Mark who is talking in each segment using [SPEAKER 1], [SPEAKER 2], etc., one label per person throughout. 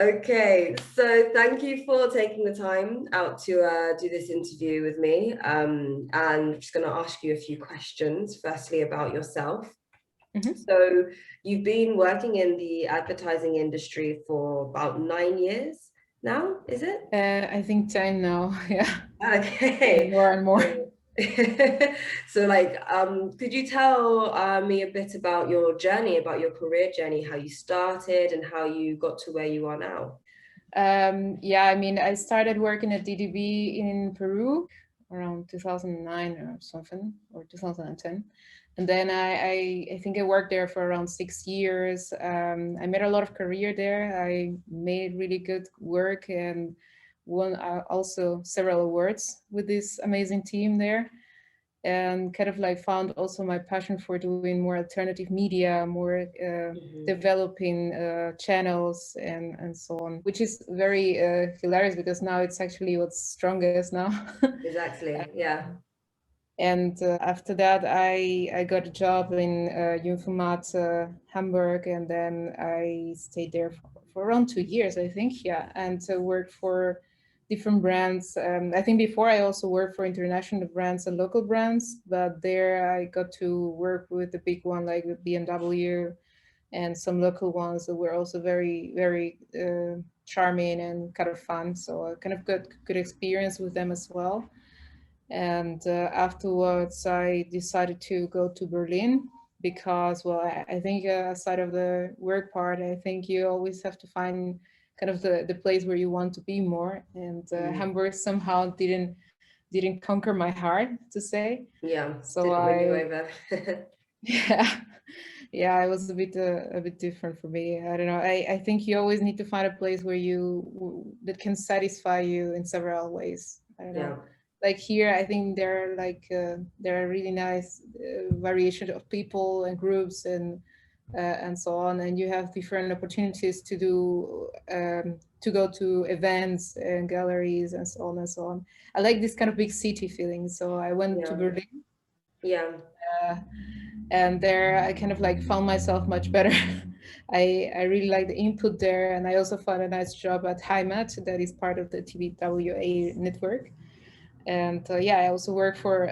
[SPEAKER 1] Okay, so thank you for taking the time out to do this interview with me. And I'm just going to ask you a few questions, firstly about yourself. So you've been working in the advertising industry for about 9 years now, is it?
[SPEAKER 2] I think 10 now. Yeah.
[SPEAKER 1] Okay.
[SPEAKER 2] More and more.
[SPEAKER 1] So could you tell me a bit about your journey, about your career journey, how you started and how you got to where you are now?
[SPEAKER 2] Yeah, I mean, I started working at DDB in Peru around 2009 or something, or 2010. And then I think I worked there for around 6 years. I made a lot of career there. I made really good work and won also several awards with this amazing team there, and kind of like found also my passion for doing more alternative media, more developing channels and so on, which is very hilarious because now it's actually what's strongest now.
[SPEAKER 1] Exactly. Yeah.
[SPEAKER 2] And after that, I got a job in Jungformat, Hamburg, and then I stayed there for around 2 years, I think, yeah, and worked for different brands. I think before I also worked for international brands and local brands, but there I got to work with the big one like with BMW and some local ones that were also very, very charming and kind of fun. So I kind of got good experience with them as well. And afterwards, I decided to go to Berlin because, well, I think aside of the work part, I think you always have to find kind of the place where you want to be more. And Hamburg somehow didn't conquer my heart, to say.
[SPEAKER 1] Yeah.
[SPEAKER 2] So
[SPEAKER 1] Didn't win you
[SPEAKER 2] I,
[SPEAKER 1] over.
[SPEAKER 2] yeah, yeah, it was a bit different for me. I don't know. I think you always need to find a place where that can satisfy you in several ways. I don't
[SPEAKER 1] Yeah.
[SPEAKER 2] know. Like here, I think there are really nice variation of people and groups and so on, and you have different opportunities to go to events and galleries and so on and so on. I like this kind of big city feeling, so I went to
[SPEAKER 1] Yeah.
[SPEAKER 2] Berlin.
[SPEAKER 1] Yeah.
[SPEAKER 2] Uh, and there I kind of like found myself much better. I really like the input there, and I also found a nice job at Heimat, that is part of the TBWA network. And yeah, I also work for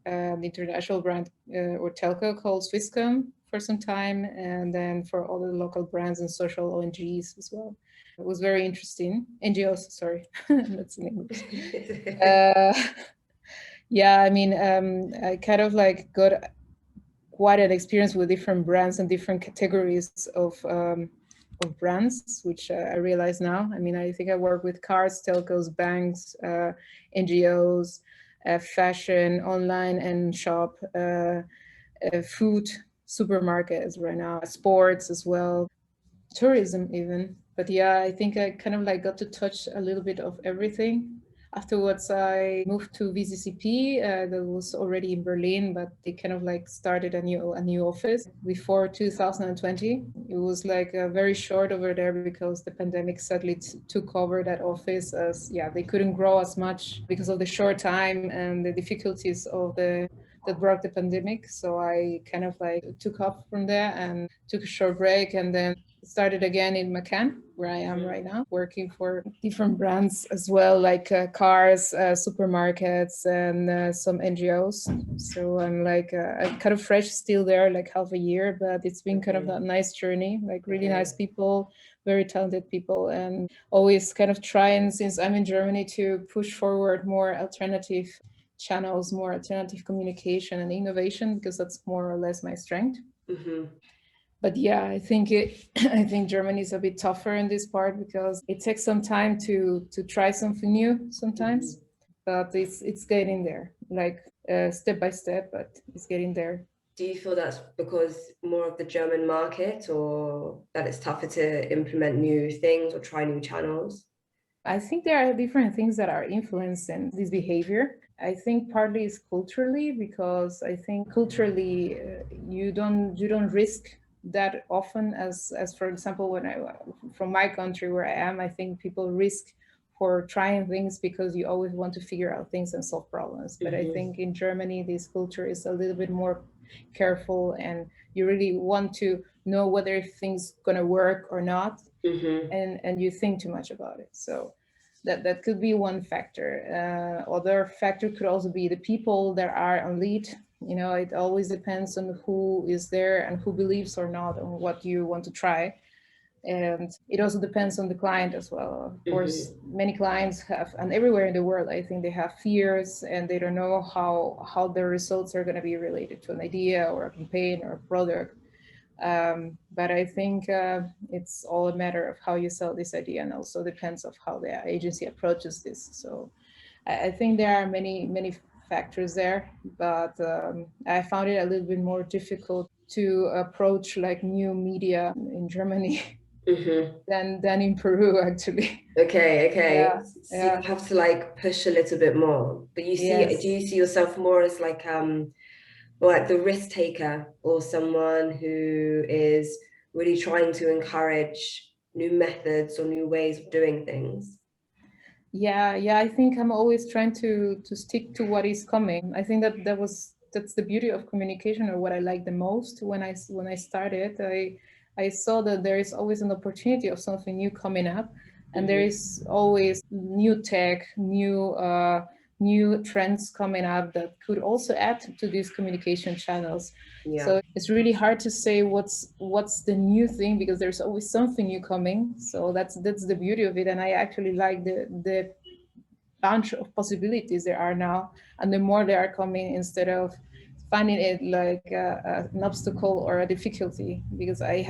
[SPEAKER 2] an international brand or telco called Swisscom for some time, and then for all the local brands and social ONGs as well. It was very interesting. NGOs, sorry, that's in English. Uh, yeah, I mean, I kind of like got quite an experience with different brands and different categories of brands, which I realize now. I mean, I think I work with cars, telcos, banks, NGOs, fashion, online and shop, food, supermarkets right now, sports as well, tourism even. But yeah, I think I kind of like got to touch a little bit of everything. Afterwards, I moved to VCCP. That was already in Berlin, but they kind of like started a new office before 2020. It was like very short over there because the pandemic sadly took over that office. As yeah, they couldn't grow as much because of the short time and the difficulties of the that brought the pandemic. So I kind of like took off from there and took a short break, and then started again in McCann, where I am right now, working for different brands as well, like cars, supermarkets, and some NGOs. So I'm like kind of fresh still there, like half a year, but it's been kind of a nice journey, like really nice people, very talented people, and always kind of trying, since I'm in Germany, to push forward more alternative channels, more alternative communication and innovation, because that's more or less my strength.
[SPEAKER 1] Mm-hmm.
[SPEAKER 2] But yeah, I think I think Germany is a bit tougher in this part because it takes some time to try something new sometimes, but it's getting there, like step by step, but it's getting there.
[SPEAKER 1] Do you feel that's because more of the German market, or that it's tougher to implement new things or try new channels?
[SPEAKER 2] I think there are different things that are influencing this behavior. I think partly is culturally, because I think culturally you don't risk that often as for example, when I from my country where I am, I think people risk for trying things because you always want to figure out things and solve problems. But I think in Germany this culture is a little bit more careful, and you really want to know whether things gonna work or not. and you think too much about it. So that could be one factor. Other factor could also be the people that are on lead. You know, it always depends on who is there and who believes or not on what you want to try. And it also depends on the client as well. Of course, many clients have, and everywhere in the world, I think they have fears and they don't know how their results are going to be related to an idea or a campaign or a product. But I think it's all a matter of how you sell this idea, and also depends of how the agency approaches this. So I think there are many factors there, but I found it a little bit more difficult to approach like new media in Germany than in Peru, actually.
[SPEAKER 1] Okay. So
[SPEAKER 2] Yeah.
[SPEAKER 1] you have to like push a little bit more. But do you see yourself more as like the risk taker, or someone who is really trying to encourage new methods or new ways of doing things?
[SPEAKER 2] Yeah, I think I'm always trying to stick to what is coming. I think that's the beauty of communication, or what I like the most. When I started, I saw that there is always an opportunity of something new coming up, and there is always new tech, new trends coming up that could also add to these communication channels. So it's really hard to say what's the new thing, because there's always something new coming. So that's the beauty of it, and I actually like the bunch of possibilities there are now, and the more they are coming, instead of finding it like an obstacle or a difficulty. Because I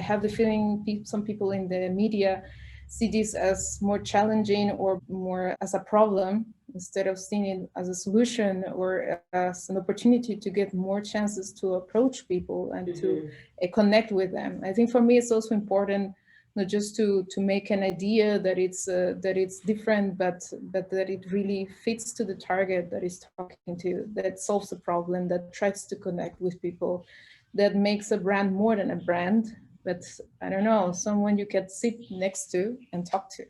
[SPEAKER 2] have the feeling some people in the media see this as more challenging or more as a problem, instead of seeing it as a solution or as an opportunity to get more chances to approach people and to connect with them. I think for me it's also important not just to make an idea that it's different, but that it really fits to the target that is talking to, that solves a problem, that tries to connect with people, that makes a brand more than a brand, but I don't know, someone you can sit next to and talk to.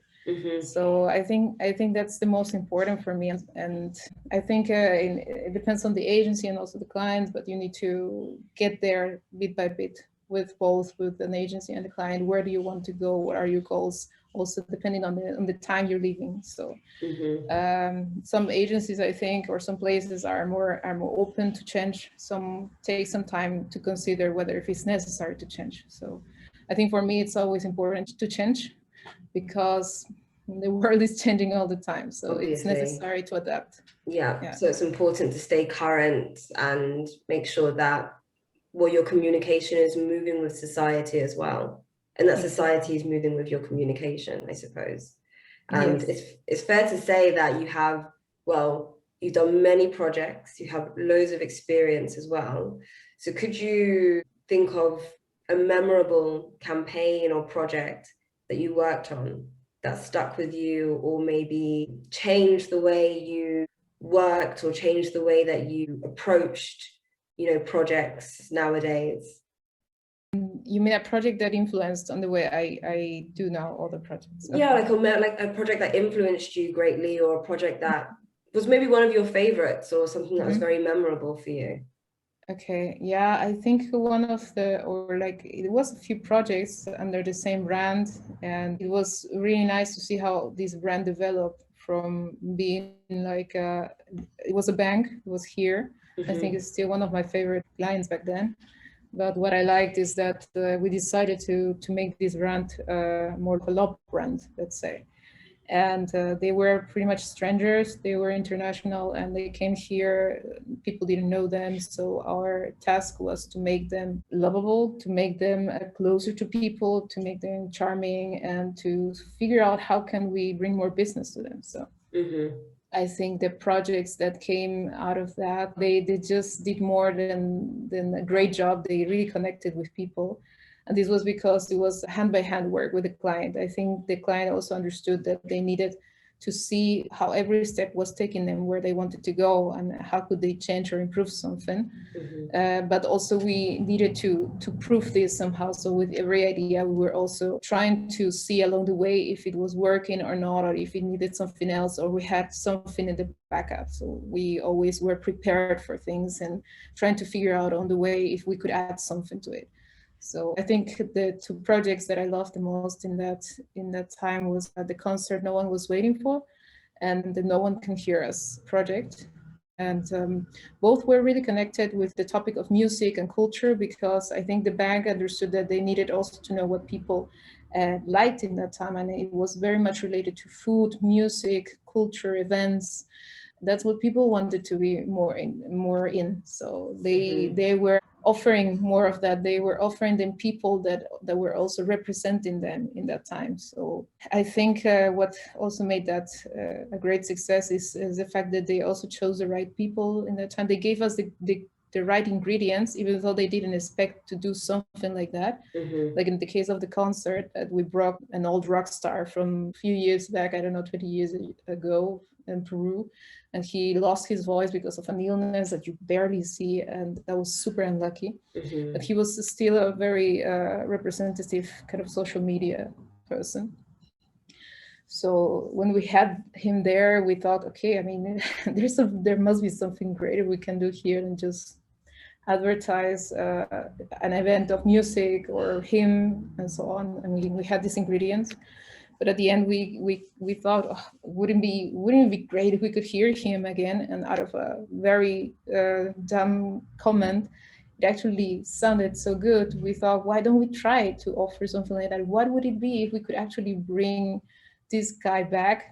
[SPEAKER 2] So I think that's the most important for me, and I think it depends on the agency and also the client, but you need to get there bit by bit with an agency and the client. Where do you want to go? What are your goals? Also depending on the time you're leaving. So some agencies, I think, or some places are more open to change. Some take some time to consider whether if it's necessary to change. So I think for me it's always important to change, because the world is changing all the time, so obviously it's necessary to adapt.
[SPEAKER 1] Yeah, so it's important to stay current and make sure that your communication is moving with society as well, and that society is moving with your communication, I suppose. And it's fair to say that you've done many projects, you have loads of experience as well. So could you think of a memorable campaign or project that you worked on that stuck with you, or maybe changed the way you worked or changed the way that you approached, projects nowadays?
[SPEAKER 2] You mean a project that influenced on the way I do now other projects?
[SPEAKER 1] Yeah, like a project that influenced you greatly, or a project that was maybe one of your favorites, or something that was very memorable for you.
[SPEAKER 2] Okay, yeah, I think one of it was a few projects under the same brand, and it was really nice to see how this brand developed from being like it was a bank, it was here. I think it's still one of my favorite clients back then. But what I liked is that we decided to make this brand more of a love brand, let's say. And they were pretty much strangers. They were international and they came here. People didn't know them. So our task was to make them lovable, to make them closer to people, to make them charming, and to figure out how can we bring more business to them. So I think the projects that came out of that, they just did more than a great job. They really connected with people. And this was because it was hand-by-hand work with the client. I think the client also understood that they needed to see how every step was taking them where they wanted to go and how could they change or improve something. But also we needed to prove this somehow. So with every idea, we were also trying to see along the way if it was working or not, or if it needed something else, or we had something in the backup. So we always were prepared for things and trying to figure out on the way if we could add something to it. So I think the two projects that I loved the most in that time was the concert no one was waiting for, and the No One Can Hear Us project. And both were really connected with the topic of music and culture, because I think the bank understood that they needed also to know what people liked in that time. And it was very much related to food, music, culture, events. That's what people wanted to be more in. So they were offering more of that. They were offering them people that were also representing them in that time. So I think what also made that a great success is the fact that they also chose the right people in that time. They gave us the right ingredients, even though they didn't expect to do something like that. Like in the case of the concert, that we brought an old rock star from a few years back, I don't know, 20 years ago in Peru, and he lost his voice because of an illness that you barely see, and that was super unlucky. But he was still a very representative kind of social media person. So when we had him there, we thought, okay, I mean, there must be something greater we can do here than just advertise an event of music or him and so on. I mean, we had these ingredients, but at the end we thought, oh, wouldn't it be great if we could hear him again? And out of a very dumb comment, it actually sounded so good. We thought, why don't we try to offer something like that? What would it be if we could actually bring this guy back,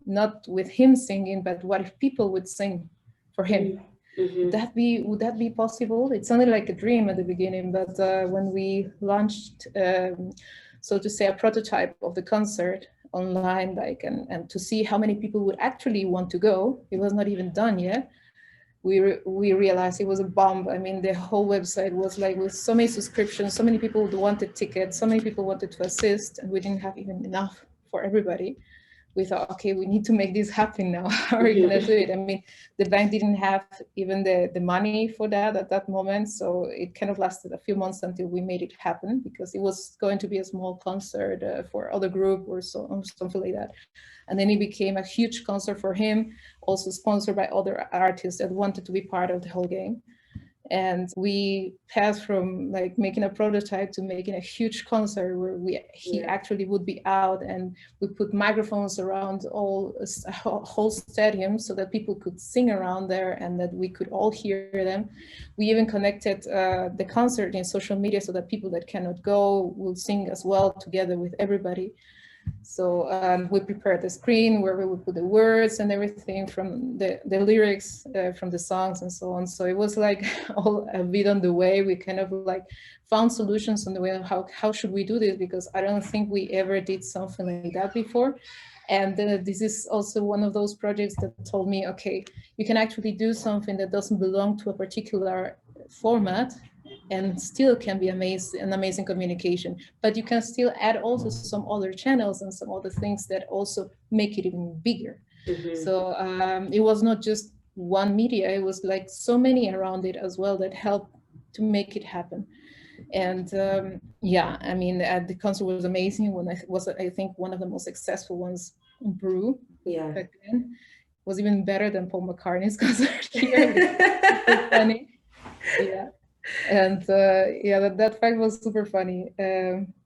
[SPEAKER 2] not with him singing, but what if people would sing for him? Would that be possible? It sounded like a dream at the beginning, but when we launched, so to say, a prototype of the concert online, like and to see how many people would actually want to go, it was not even done yet. We realized it was a bomb. I mean, the whole website was like with so many subscriptions, so many people wanted tickets, so many people wanted to assist, and we didn't have even enough for everybody. We thought, okay, we need to make this happen now. How are we gonna do it? I mean, the bank didn't have even the money for that at that moment. So it kind of lasted a few months until we made it happen, because it was going to be a small concert for other group or something like that. And then it became a huge concert for him, also sponsored by other artists that wanted to be part of the whole game. And we passed from like making a prototype to making a huge concert where he actually would be out, and we put microphones around whole stadium so that people could sing around there and that we could all hear them. We even connected the concert in social media so that people that cannot go will sing as well together with everybody. So we prepared the screen where we would put the words and everything from the lyrics from the songs and so on. So it was like all a bit on the way. We kind of like found solutions on the way of how should we do this, because I don't think we ever did something like that before. And this is also one of those projects that told me, okay, you can actually do something that doesn't belong to a particular format and still can be an amazing communication, but you can still add also some other channels and some other things that also make it even bigger. So it was not just one media, it was like so many around it as well that helped to make it happen. And yeah, I mean, the concert was amazing. When I think one of the most successful ones in Peru.
[SPEAKER 1] Yeah,
[SPEAKER 2] back then. It was even better than Paul McCartney's concert here. It was funny. Yeah. And yeah, that fact was super funny.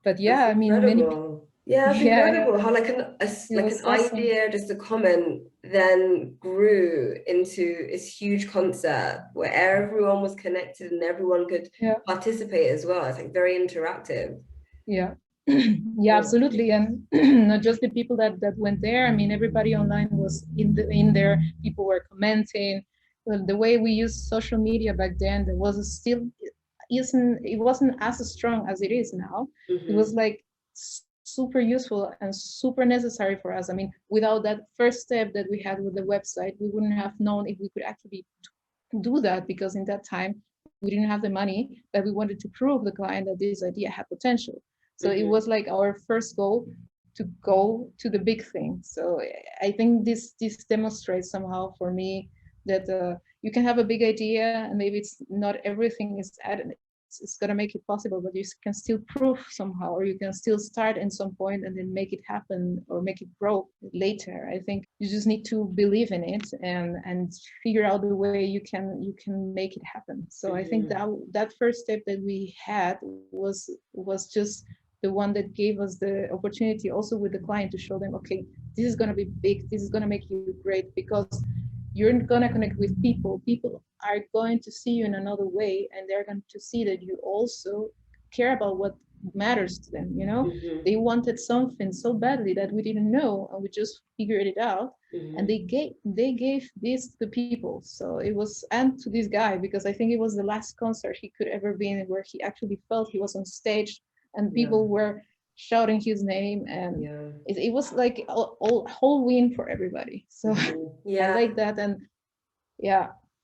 [SPEAKER 2] But yeah, I mean, many people.
[SPEAKER 1] Yeah, it's incredible how like an
[SPEAKER 2] awesome
[SPEAKER 1] idea, just a comment, then grew into this huge concert where everyone was connected and everyone could participate as well. It's like very interactive.
[SPEAKER 2] Yeah. Yeah, absolutely. And not just the people that went there. I mean, everybody online was in there. People were commenting. Well, the way we used social media back then, there was it wasn't as strong as it is now. It was like super useful and super necessary for us. I mean, without that first step that we had with the website, we wouldn't have known if we could actually do that, because in that time we didn't have the money, but we wanted to prove the client that this idea had potential. So it was like our first goal to go to the big thing. So I think this demonstrates somehow for me that you can have a big idea and maybe it's not everything is it's going to make it possible, but you can still prove somehow, or you can still start in some point and then make it happen or make it grow later. I think you just need to believe in it and figure out the way you can make it happen. So I think that first step that we had was just the one that gave us the opportunity also with the client to show them, okay, this is going to be big, this is going to make you great, because you're going to connect with people. People are going to see you in another way, and they're going to see that you also care about what matters to them. You know, they wanted something so badly that we didn't know, and we just figured it out. And they gave this to people. So it was, and to this guy, because I think it was the last concert he could ever be in where he actually felt he was on stage and people were shouting his name, and it was like a whole win for everybody. So I like that. And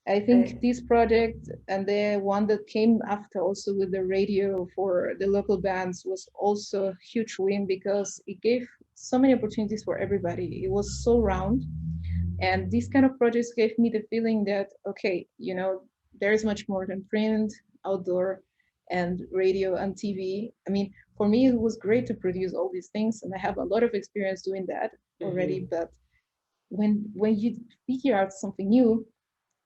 [SPEAKER 2] I think this project and the one that came after also with the radio for the local bands was also a huge win, because it gave so many opportunities for everybody. It was so round, and these kind of projects gave me the feeling that, okay, you know, there is much more than print, outdoor, and radio and TV. I mean, for me, it was great to produce all these things, and I have a lot of experience doing that already. But when you figure out something new,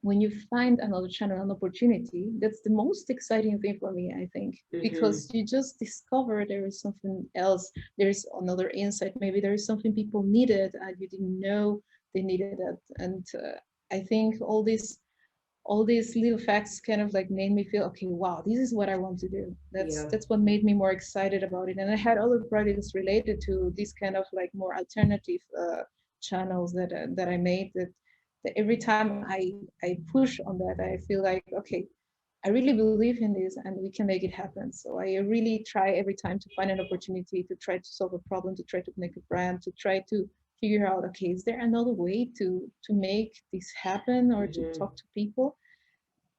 [SPEAKER 2] when you find another channel, an opportunity, that's the most exciting thing for me, I think, because you just discover there is something else, there's another insight, maybe there is something people needed and you didn't know they needed it. And I think all these little facts kind of like made me feel, okay, wow, this is what I want to do. That's what made me more excited about it. And I had other projects related to this kind of like more alternative channels that I made, that every time I push on that, I feel like, okay, I really believe in this and we can make it happen. So I really try every time to find an opportunity, to try to solve a problem, to try to make a brand, to try to figure out, okay, is there another way to make this happen, or to talk to people?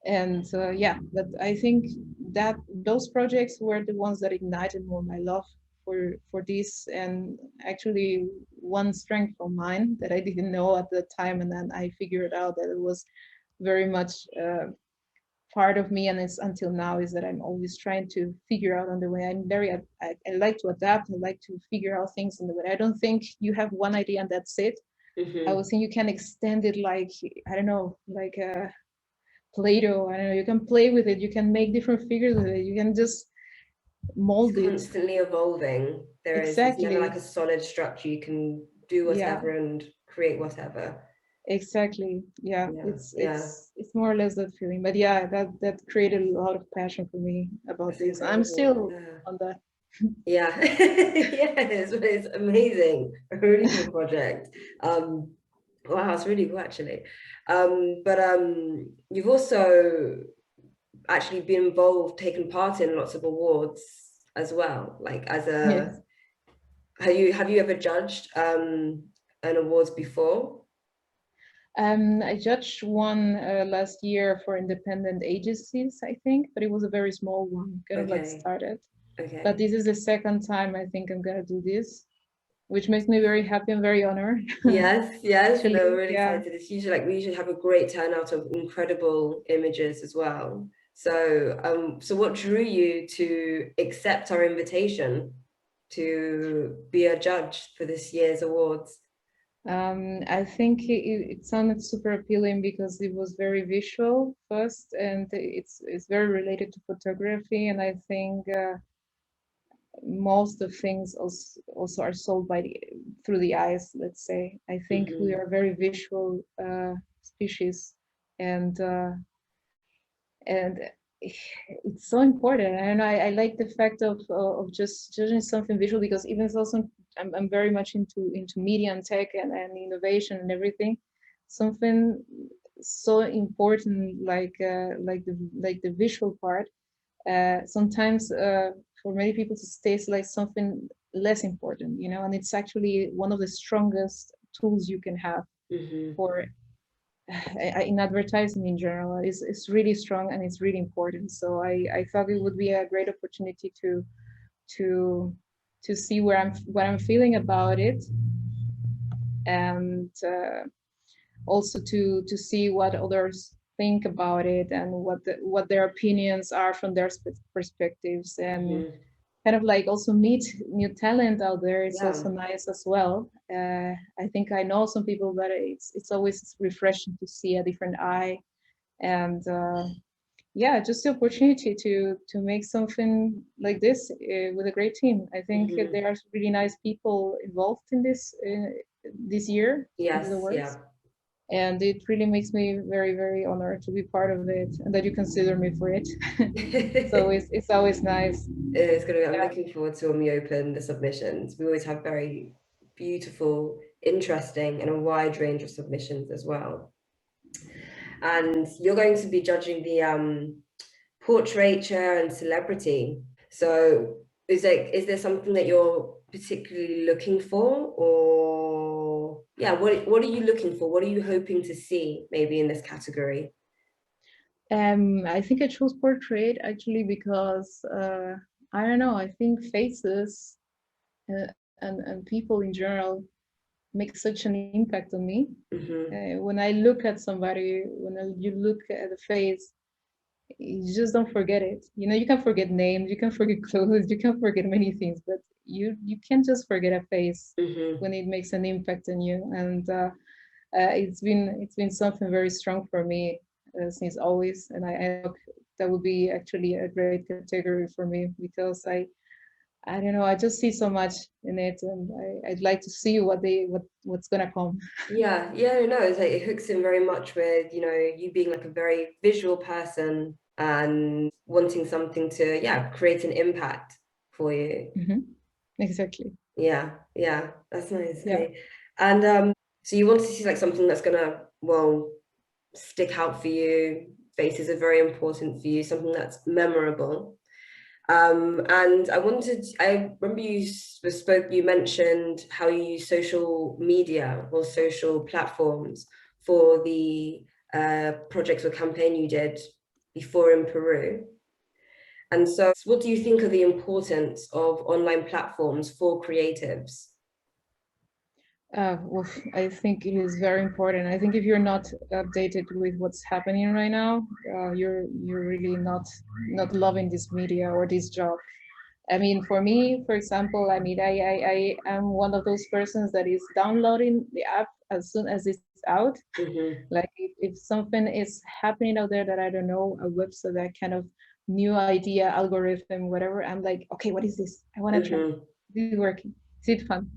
[SPEAKER 2] And but I think that those projects were the ones that ignited more my love for this, and actually one strength of mine that I didn't know at the time, and then I figured out that it was very much part of me, and it's until now, is that I'm always trying to figure out on the way. I like to adapt. I like to figure out things on the way. I don't think you have one idea and that's it. I would think you can extend it, like, I don't know, like Play-Doh. I don't know, you can play with it, you can make different figures with it, you can just mold it.
[SPEAKER 1] Constantly evolving. There's never like a solid structure. You can do whatever and create whatever.
[SPEAKER 2] Exactly. It's more or less that feeling. But that created a lot of passion for me about this. I'm still on that.
[SPEAKER 1] It's amazing. A really cool project. Wow, it's really cool actually. But you've also actually been involved, taken part in lots of awards as well. Like as a have you ever judged an awards before?
[SPEAKER 2] I judged one last year for independent agencies, I think, but it was a very small one, kind of like started. But this is the second time I think I'm gonna do this, which makes me very happy and very honored.
[SPEAKER 1] Yes, no, we're really excited. It's usually like we usually have a great turnout of incredible images as well. So so what drew you to accept our invitation to be a judge for this year's awards?
[SPEAKER 2] I think it sounded super appealing because it was very visual first, and it's very related to photography, and I think most of things also are sold through the eyes, let's say. I think we are very visual species, and it's so important. And I like the fact of just judging something visual, because even though I'm very much into media and tech and innovation and everything, something so important like the visual part sometimes for many people it stays like something less important, you know, and it's actually one of the strongest tools you can have for in advertising in general. It's really strong and it's really important. So I thought it would be a great opportunity to see what I'm feeling about it, and also to see what others think about it and what their opinions are from their perspectives, and kind of like also meet new talent out there. It's also nice as well. I think I know some people, but it's always refreshing to see a different eye, and yeah, just the opportunity to make something like this with a great team. I think there are really nice people involved in this year.
[SPEAKER 1] Yes,
[SPEAKER 2] the works.
[SPEAKER 1] yeah.
[SPEAKER 2] And it really makes me very, very honored to be part of it, and that you consider me for it. So it's always nice.
[SPEAKER 1] It's gonna be, I'm looking forward to when we open the submissions. We always have very beautiful, interesting, and a wide range of submissions as well. And you're going to be judging the portraiture and celebrity. So is there something that you're particularly looking for, or yeah, what are you looking for? What are you hoping to see maybe in this category?
[SPEAKER 2] I think I chose portrait actually because I don't know. I think faces and people in general make such an impact on me. When I look at somebody, you look at the face, you just don't forget it. You know, you can forget names, you can forget clothes, you can forget many things, but you can't just forget a face when it makes an impact on you. And it's been something very strong for me since always, and I hope that would be actually a great category for me, because I don't know, I just see so much in it, and I'd like to see what's gonna come.
[SPEAKER 1] Yeah, no, it's like it hooks in very much with, you know, you being like a very visual person and wanting something to, create an impact for you.
[SPEAKER 2] Exactly.
[SPEAKER 1] Yeah, that's nice. Okay. And so you want to see like something that's gonna, well, stick out for you. Faces are very important for you, something that's memorable. And I remember you mentioned how you use social media or social platforms for the projects or campaign you did before in Peru. And so what do you think of the importance of online platforms for creatives?
[SPEAKER 2] Well, I think it is very important. I think if you're not updated with what's happening right now, you're really not loving this media or this job. I mean, for me, for example, I mean, I am one of those persons that is downloading the app as soon as it's out. Like if something is happening out there that I don't know, a website, that kind of new idea, algorithm, whatever, I'm like, okay, what is this? I want to try. Is it working? Is it fun?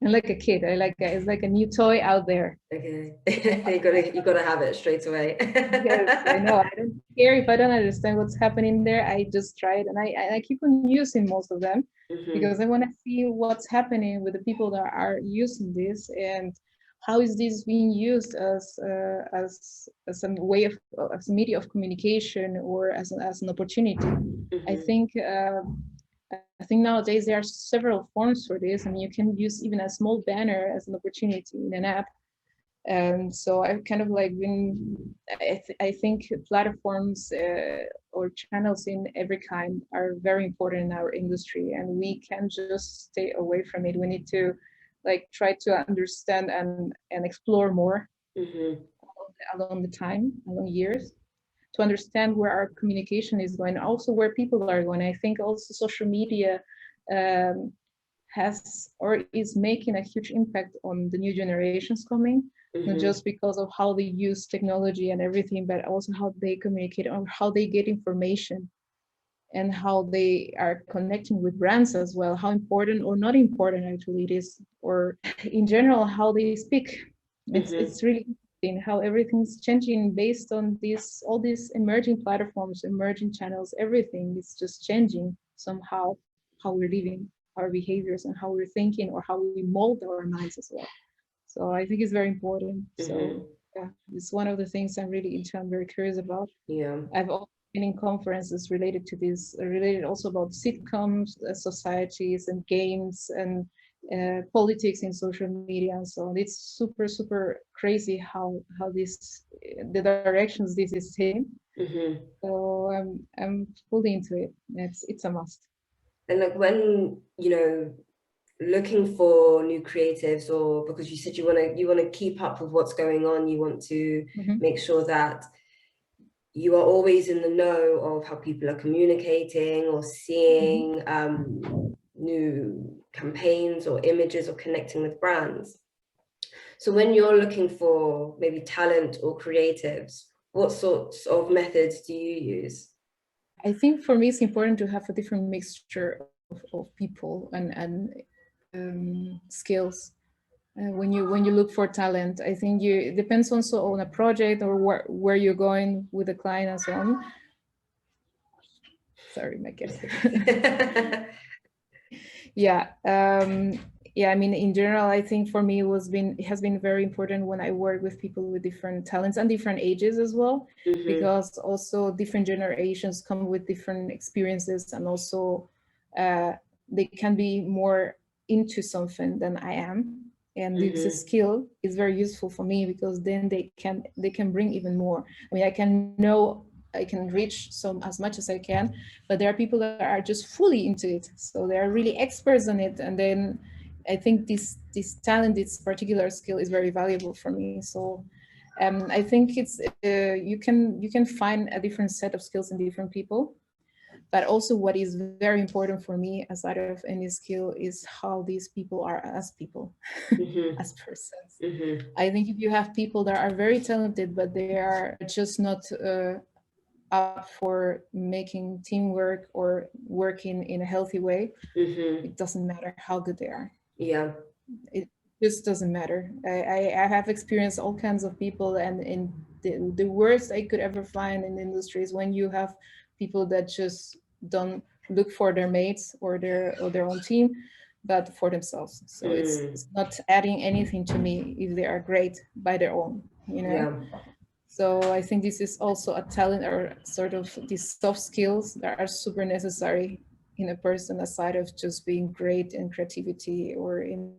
[SPEAKER 2] I'm like a kid. It's like a new toy out there.
[SPEAKER 1] Okay. you gotta have it straight away.
[SPEAKER 2] Yes, I know. I don't care if I don't understand what's happening there. I just try it, and I keep on using most of them because I want to see what's happening with the people that are using this, and how is this being used as a way of as a media of communication, or as an opportunity. I think nowadays there are several forms for this. I mean, you can use even a small banner as an opportunity in an app. And so I've kind of like I think platforms or channels in every kind are very important in our industry, and we can't just stay away from it. We need to like try to understand and explore more along years, to understand where our communication is going, also where people are going. I think also social media has or is making a huge impact on the new generations coming, not just because of how they use technology and everything, but also how they communicate or how they get information, and how they are connecting with brands as well, how important or not important actually it is, or in general how they speak. It's really interesting how everything's changing based on all these emerging platforms, emerging channels. Everything is just changing somehow, how we're living, our behaviors, and how we're thinking, or how we mold our minds as well. So I think it's very important. So yeah, it's one of the things I'm really into. I'm very curious about. I've also been in conferences related to this, related also about sitcoms, societies, and games, and politics in social media, and so on. It's super, super crazy how the directions this is taking. So I'm fully into it. It's a must.
[SPEAKER 1] And like when, you know, looking for new creatives, or because you said you want to keep up with what's going on, you want to make sure that you are always in the know of how people are communicating or seeing new campaigns or images or connecting with brands. So when you're looking for maybe talent or creatives, what sorts of methods do you use?
[SPEAKER 2] I think for me, it's important to have a different mixture of people and skills. When you look for talent, I think it depends also on a project or where you're going with the client and so on. Sorry, my cat. Yeah. Yeah, I mean, in general, I think for me it has been very important when I work with people with different talents and different ages as well, because also different generations come with different experiences, and also they can be more into something than I am. And this skill is very useful for me, because then they can bring even more. I mean, I can reach as much as I can, but there are people that are just fully into it, so they are really experts on it. And then I think this talent, this particular skill, is very valuable for me. So I think it's you can find a different set of skills in different people. But also what is very important for me, aside of any skill, is how these people are as people, as persons. I think if you have people that are very talented, but they are just not up for making teamwork or working in a healthy way, it doesn't matter how good they are.
[SPEAKER 1] Yeah.
[SPEAKER 2] It just doesn't matter. I have experienced all kinds of people, and the worst I could ever find in the industry is when you have people that just don't look for their mates or their own team, but for themselves. So it's not adding anything to me if they are great by their own, you know?
[SPEAKER 1] Yeah.
[SPEAKER 2] So I think this is also a talent, or sort of these soft skills that are super necessary in a person, aside of just being great in creativity or in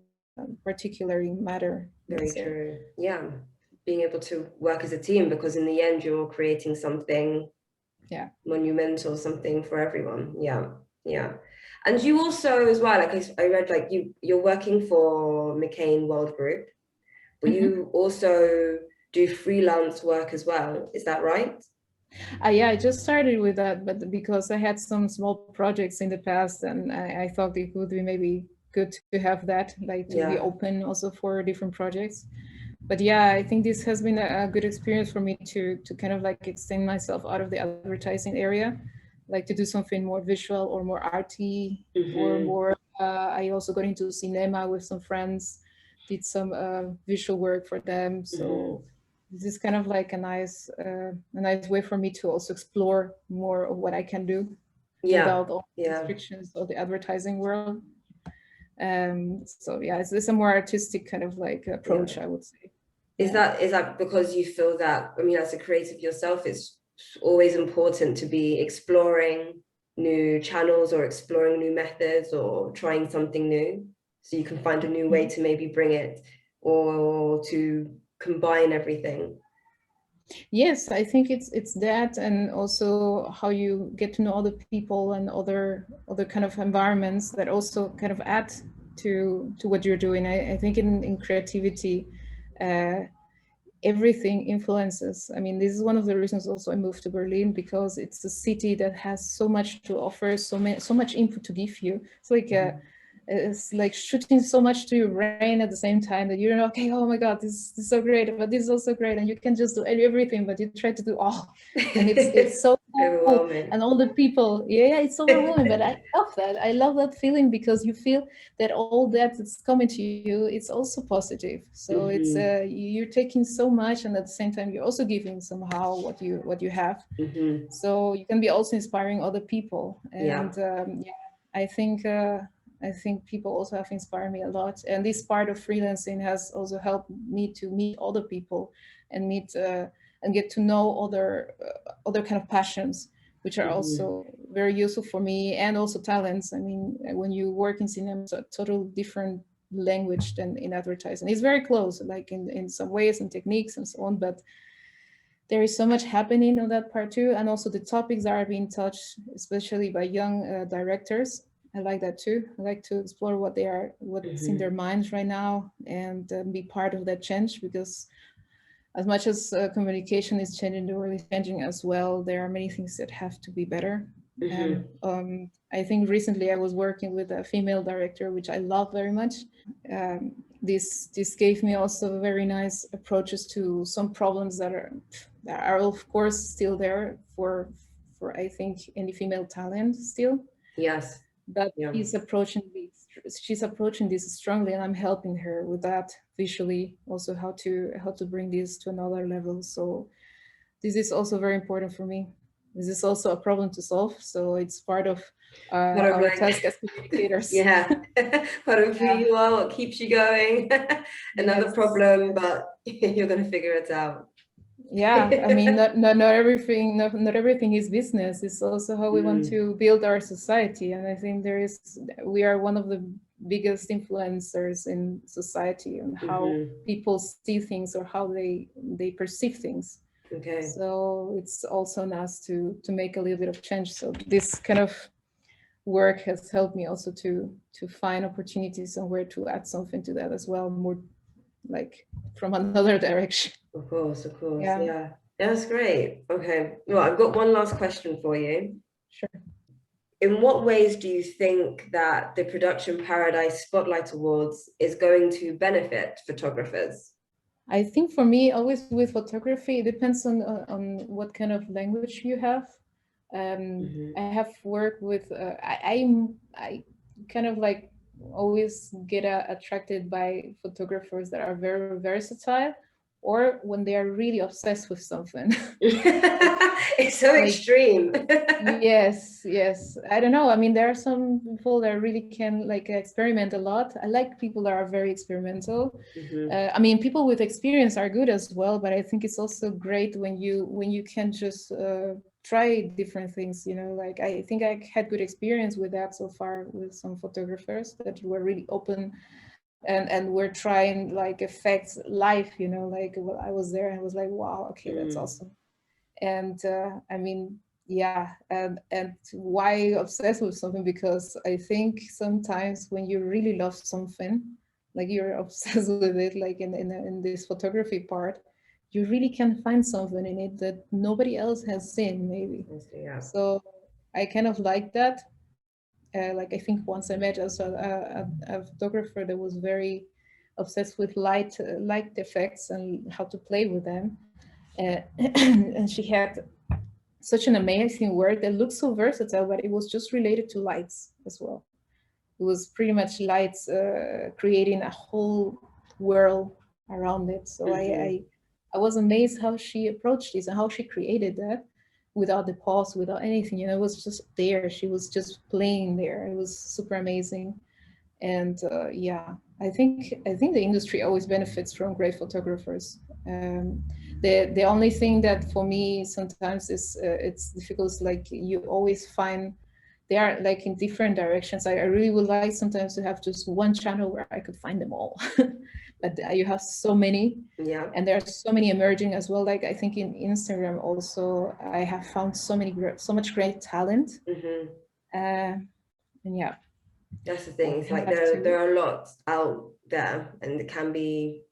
[SPEAKER 2] particular matter.
[SPEAKER 1] Very true. Yeah. Being able to work as a team, because in the end you're creating something monumental, something for everyone. Yeah. Yeah. And you also, as well, like I read, like you're working for McCann WorldGroup, but you also do freelance work as well. Is that right?
[SPEAKER 2] Yeah, I just started with that, but because I had some small projects in the past, and I thought it would be maybe good to have that, like to be open also for different projects. But yeah, I think this has been a good experience for me to kind of like extend myself out of the advertising area, like to do something more visual or more arty, or more. I also got into cinema with some friends, did some visual work for them. So this is kind of like a nice way for me to also explore more of what I can do without all the restrictions of the advertising world. So yeah, it's a more artistic kind of like approach, I would say.
[SPEAKER 1] Is that because you feel that, I mean, as a creative yourself, it's always important to be exploring new channels or exploring new methods or trying something new, so you can find a new way to maybe bring it or to combine everything?
[SPEAKER 2] Yes, I think it's that, and also how you get to know other people and other kind of environments that also kind of add to what you're doing. I think in creativity, everything influences. I mean, this is one of the reasons also I moved to Berlin, because it's a city that has so much to offer, so much input to give you. It's like shooting so much to your brain at the same time that you're okay, oh my god, this is so great, but this is also great, and you can just do everything, but you try to do all, and it's so cool. And all the people, it's overwhelming, but I love that feeling, because you feel that all that's coming to you, it's also positive. So it's you're taking so much, and at the same time you're also giving somehow what you have. So you can be also inspiring other people, and I think people also have inspired me a lot. And this part of freelancing has also helped me to meet other people and and get to know other kind of passions, which are also very useful for me, and also talents. I mean, when you work in cinema, it's a totally different language than in advertising. It's very close, like in some ways and techniques and so on, but there is so much happening on that part too. And also the topics that are being touched, especially by young directors. I like that too. I like to explore what's in their minds right now, and be part of that change, because as much as communication is changing, the world is changing as well. There are many things that have to be better. I think recently I was working with a female director, which I love very much. This gave me also very nice approaches to some problems that are of course still there for I think any female talent still.
[SPEAKER 1] Yes.
[SPEAKER 2] But she's approaching this strongly, and I'm helping her with that visually, also how to bring this to another level. So this is also very important for me. This is also a problem to solve, so it's part of our task as communicators.
[SPEAKER 1] Yeah, part of who you are, what keeps you going. Another problem, but you're going to figure it out.
[SPEAKER 2] Yeah, I mean, not everything is business. It's also how we want to build our society, and I think we are one of the biggest influencers in society on how people see things or how they perceive things.
[SPEAKER 1] Okay.
[SPEAKER 2] So it's also nice to make a little bit of change. So this kind of work has helped me also to find opportunities and where to add something to that as well, more like from another direction.
[SPEAKER 1] Of course. Yeah. That's great. Okay. Well, I've got one last question for you.
[SPEAKER 2] Sure.
[SPEAKER 1] In what ways do you think that the Production Paradise Spotlight Awards is going to benefit photographers?
[SPEAKER 2] I think for me, always with photography, it depends on what kind of language you have. I have worked with, I kind of like always get attracted by photographers that are very versatile, or when they are really obsessed with something.
[SPEAKER 1] It's so like, extreme.
[SPEAKER 2] Yes. I don't know. I mean, there are some people that really can like experiment a lot. I like people that are very experimental. I mean, people with experience are good as well, but I think it's also great when you can just try different things, you know, like I think I had good experience with that so far with some photographers that were really open and we're trying like effects live, you know, like well, I was there and I was like, wow, okay, that's awesome. And I mean, yeah, and why obsessed with something? Because I think sometimes when you really love something, like you're obsessed with it, like in this photography part, you really can find something in it that nobody else has seen, maybe.
[SPEAKER 1] Yeah.
[SPEAKER 2] So I kind of like that. Like I think once I met also a photographer that was very obsessed with light effects and how to play with them. And she had such an amazing work that looked so versatile, but it was just related to lights as well. It was pretty much lights creating a whole world around it. So I was amazed how she approached this and how she created that without the pause, without anything. You know, it was just there. She was just playing there. It was super amazing. And yeah, I think the industry always benefits from great photographers. The only thing that for me sometimes is it's difficult is like you always find they are like in different directions. I really would like sometimes to have just one channel where I could find them all. But you have so many, and there are so many emerging as well. Like I think in Instagram also, I have found so much great talent. And yeah.
[SPEAKER 1] That's the thing. It's like there are lots out there, and it can be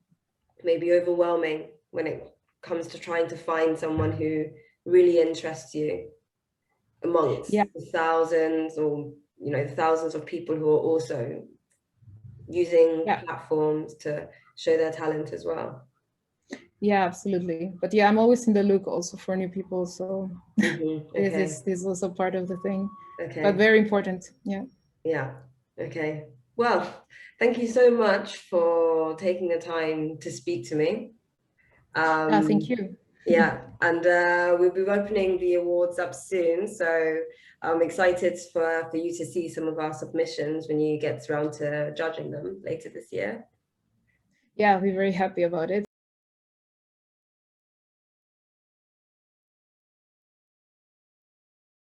[SPEAKER 1] maybe overwhelming when it comes to trying to find someone who really interests you amongst the thousands, or you know, thousands of people who are also using platforms to show their talent as well.
[SPEAKER 2] Yeah, absolutely. But yeah, I'm always in the look also for new people. So this is also part of the thing. But very important.
[SPEAKER 1] Yeah. Okay. Well, thank you so much for taking the time to speak to me.
[SPEAKER 2] Thank you.
[SPEAKER 1] Yeah, and we'll be opening the awards up soon, so I'm excited for you to see some of our submissions when you get around to judging them later this year.
[SPEAKER 2] Yeah, I'll be very happy about it.